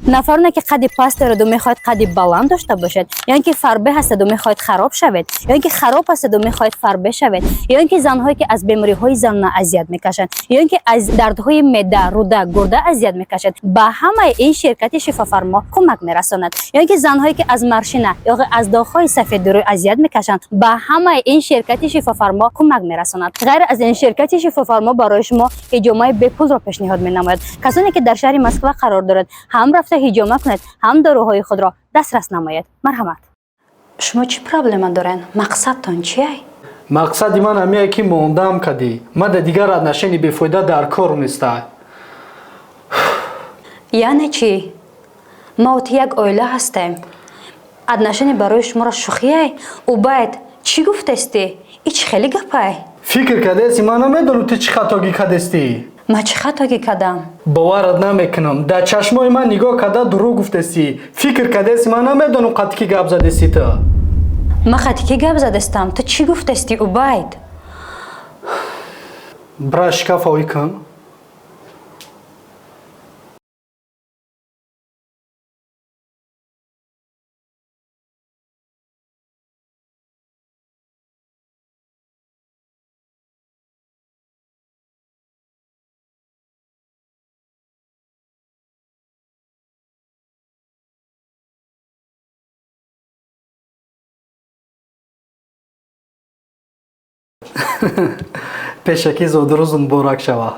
нафароне ки қадди паст дорад ва мехоҳед қадди баланд дошта бошед, ё ин ки фарбе ҳастед ва мехоҳед хароб шавед, ё ин ки хароб ҳастед ва мехоҳед фарбе шавед, ё ин ки занҳое ки аз бемориҳои занона азият мекашанд, ё ин ки аз дардҳои меъда, рӯда, гурда азият мекашад, ба ҳамаи ин ширкати шифофармо кӯмак мерасонад. ё ин ки занҳое ки аз маршина ё аз доғҳои сафедурӯй азият мекашанд, ба ҳамаи ин ширкати шифофармо кӯмак мерасонад. ғайр аз ин ширкати шифофармо барои шумо ҳиҷомаи бепулро пешниҳод менамояд. касоне ки дар шаҳри Москва қарор дорад, ҳам рафта ҳиҷома кунед, ҳам доруҳои худро дастрас намоед. марҳамат. шумо чӣ проблема доред? мақсадтон чие? мақсади ман ҳамие ки мондам кадӣ. Мада дигар аднашини бефоида дар кор нестай. яъне чӣ? мо оти як оила ҳастем. аднашини барои шуморо шӯхие? убайд чӣ гуфтести? и чӣ хеле гапай? фикр кардеси ман намедонам ти чӣ хатогӣ кардестӣ? ман чӣ хатогӣ кардам? боварат намекунам. дар чашмои ман нигоҳ карда дурӯғ гуфтестӣ. фикр кардеси ман намедонам қадди ки гап задестӣ ту. ман қадди ки гап задестам? ту чӣ гуфтестӣ убайд? бра шикафовӣ кун. пешакӣ зодурӯз муборак шава.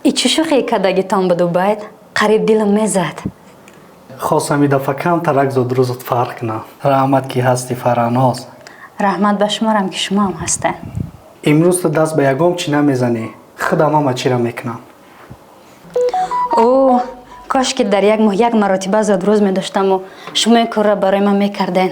и чӣ шӯхӣ кардагитон буд убайд? қариб дилам мезад. хостам и дафъа камтарак зодурӯзат фарқ кунам. раҳмат ки ҳасти фараноз. раҳмат ба шуморам ки шумо ҳам ҳастед. имрӯз ту даст ба ягом чӣ намезанӣ. худам ҳама чиро мекунам. о кош ки дар як моҳ як маротиба зодурӯз медоштаму шумо ин корро барои ман мекарден.